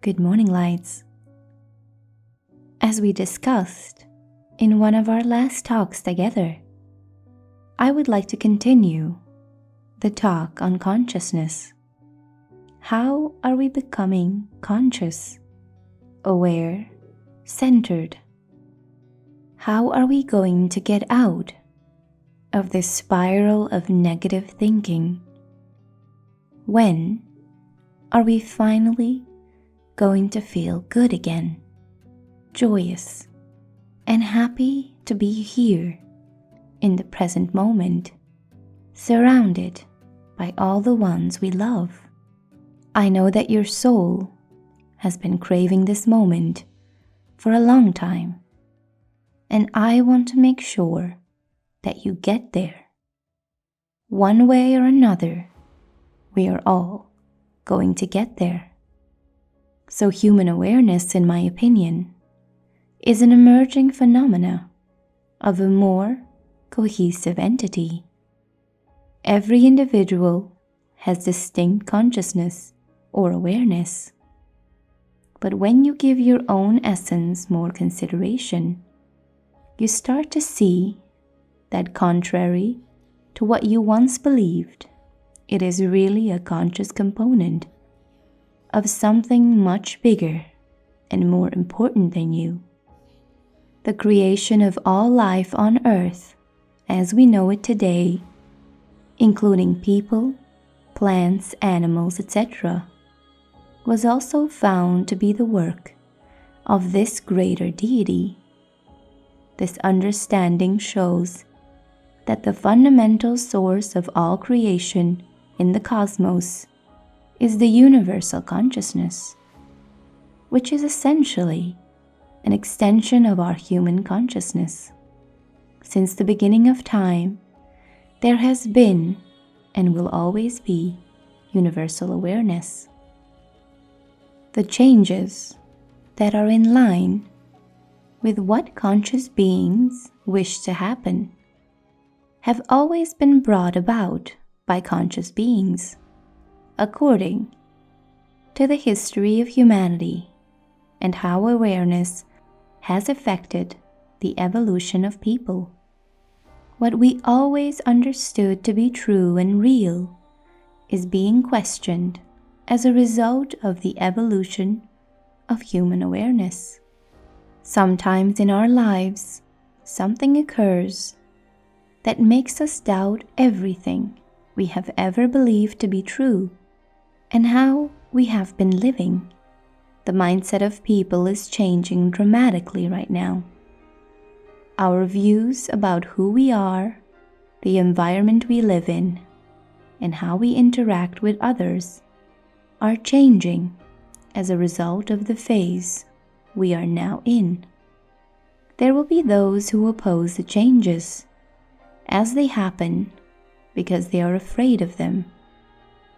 Good morning, lights. As we discussed in one of our last talks together, I would like to continue the talk on consciousness. How are we becoming conscious, aware, centered? How are we going to get out of this spiral of negative thinking? When are we finally going to feel good again, joyous, and happy to be here in the present moment, surrounded by all the ones we love? I know that your soul has been craving this moment for a long time, and I want to make sure that you get there. One way or another, we are all going to get there. So human awareness, in my opinion, is an emerging phenomena of a more cohesive entity. Every individual has distinct consciousness or awareness. But when you give your own essence more consideration, you start to see that contrary to what you once believed, it is really a conscious component of something much bigger and more important than you. The creation of all life on earth as we know it today, including people, plants, animals, etc., was also found to be the work of this greater deity. This understanding shows that the fundamental source of all creation in the cosmos is the universal consciousness, which is essentially an extension of our human consciousness. Since the beginning of time, there has been and will always be universal awareness. The changes that are in line with what conscious beings wish to happen have always been brought about by conscious beings, according to the history of humanity and how awareness has affected the evolution of people. What we always understood to be true and real is being questioned as a result of the evolution of human awareness. Sometimes in our lives, something occurs that makes us doubt everything we have ever believed to be true and how we have been living. The mindset of people is changing dramatically right now. Our views about who we are, the environment we live in, and how we interact with others are changing as a result of the phase we are now in. There will be those who oppose the changes as they happen because they are afraid of them.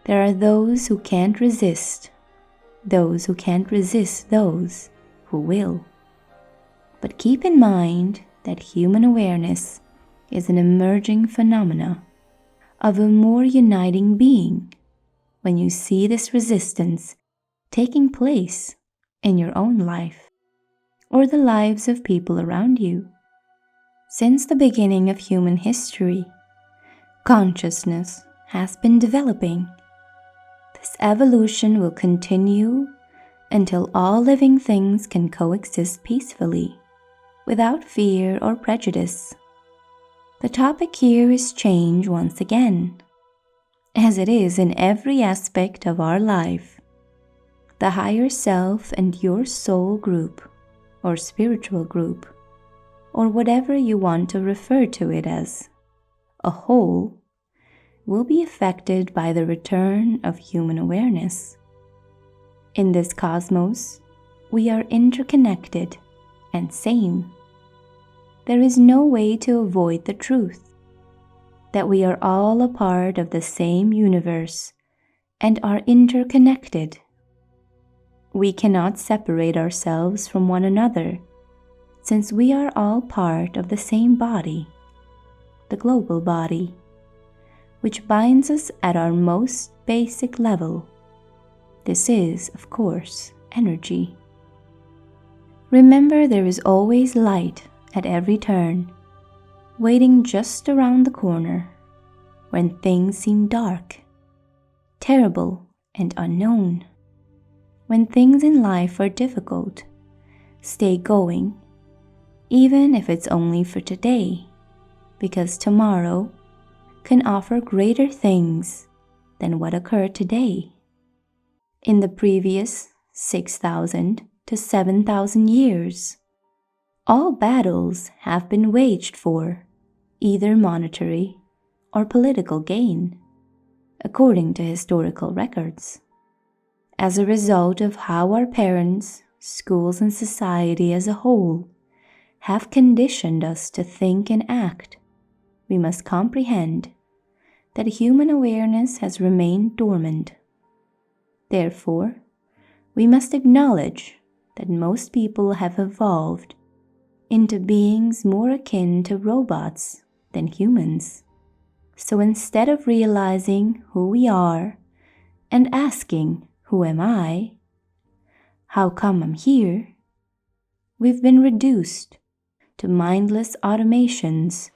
There are those who can't resist, those who can't resist those who will. But keep in mind that human awareness is an emerging phenomena of a more uniting being when you see this resistance taking place in your own life or the lives of people around you. Since the beginning of human history, consciousness has been developing. This evolution will continue until all living things can coexist peacefully, without fear or prejudice. The topic here is change once again, as it is in every aspect of our life. The higher self and your soul group, or spiritual group, or whatever you want to refer to it as, a whole, will be affected by the return of human awareness. In this cosmos, we are interconnected and same. There is no way to avoid the truth that we are all a part of the same universe and are interconnected. We cannot separate ourselves from one another since we are all part of the same body, the global body, which binds us at our most basic level. This is, of course, energy. Remember, there is always light at every turn, waiting just around the corner when things seem dark, terrible, and unknown. When things in life are difficult, stay going, even if it's only for today, because tomorrow can offer greater things than what occurred today. In the previous 6,000 to 7,000 years, all battles have been waged for either monetary or political gain, according to historical records. As a result of how our parents, schools, and society as a whole have conditioned us to think and act, we must comprehend that human awareness has remained dormant. Therefore, we must acknowledge that most people have evolved into beings more akin to robots than humans. So instead of realizing who we are and asking, "Who am I? How come I'm here?" we've been reduced to mindless automations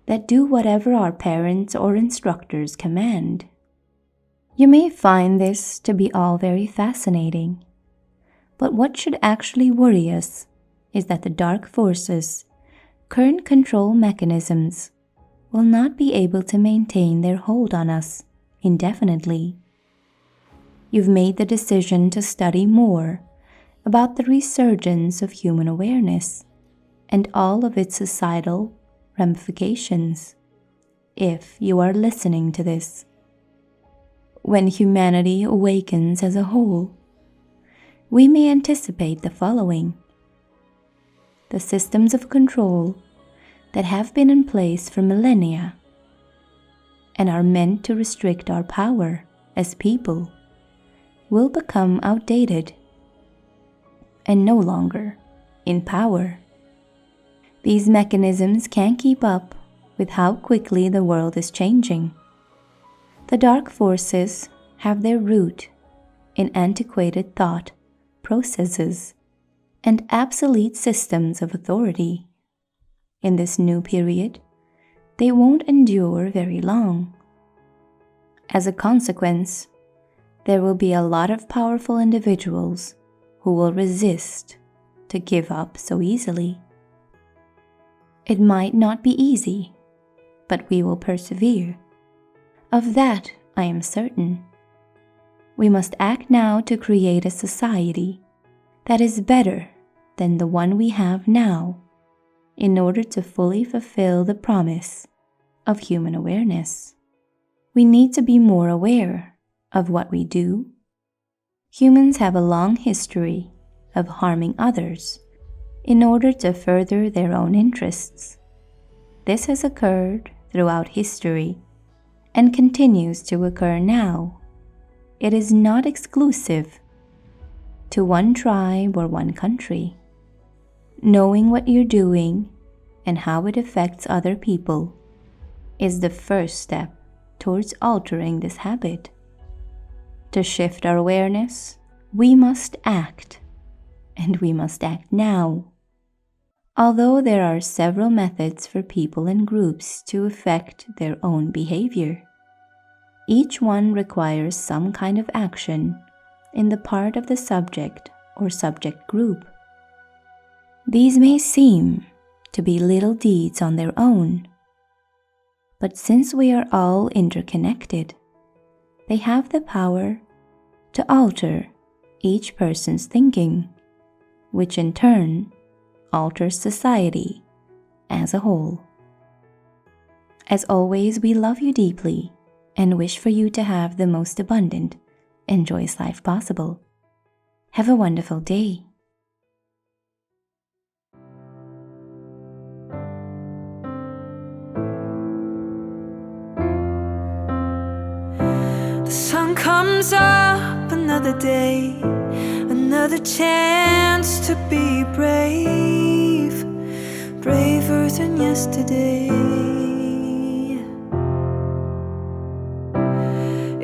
that do whatever our parents or instructors command. You may find this to be all very fascinating, but what should actually worry us is that the dark forces' current control mechanisms will not be able to maintain their hold on us indefinitely. You've made the decision to study more about the resurgence of human awareness and all of its societal ramifications, if you are listening to this. When humanity awakens as a whole, we may anticipate the following: the systems of control that have been in place for millennia and are meant to restrict our power as people will become outdated and no longer in power. These mechanisms can't keep up with how quickly the world is changing. The dark forces have their root in antiquated thought processes and obsolete systems of authority. In this new period, they won't endure very long. As a consequence, there will be a lot of powerful individuals who will resist to give up so easily. It might not be easy, but we will persevere. Of that I am certain. We must act now to create a society that is better than the one we have now in order to fully fulfill the promise of human awareness. We need to be more aware of what we do. Humans have a long history of harming others in order to further their own interests. This has occurred throughout history and continues to occur now. It is not exclusive to one tribe or one country. Knowing what you're doing and how it affects other people is the first step towards altering this habit. To shift our awareness, we must act, and we must act now. Although there are several methods for people and groups to affect their own behavior, each one requires some kind of action in the part of the subject or subject group. These may seem to be little deeds on their own, but since we are all interconnected, they have the power to alter each person's thinking, which in turn alters society as a whole. As always, we love you deeply and wish for you to have the most abundant and joyous life possible. Have a wonderful day. The sun comes up another day, another chance to be brave, braver than yesterday.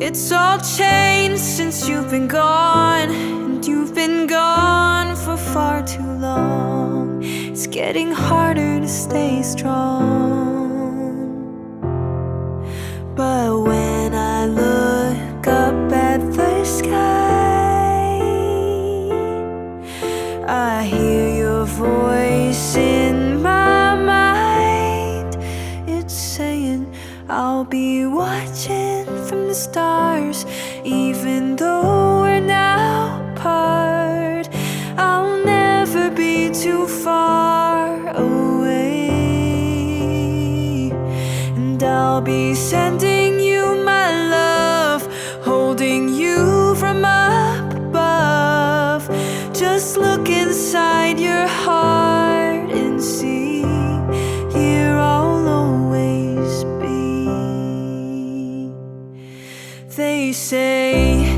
It's all changed since you've been gone, and and you've been gone for far too long. It's getting harder to stay strong. But when I look up at the sky, I hear your voice in my mind. It's saying I'll be watching from the stars, even though we're now apart. I'll never be too far away, and I'll be sending you my love, holding you from up above. Just look inside your heart and see, here I'll always be. They say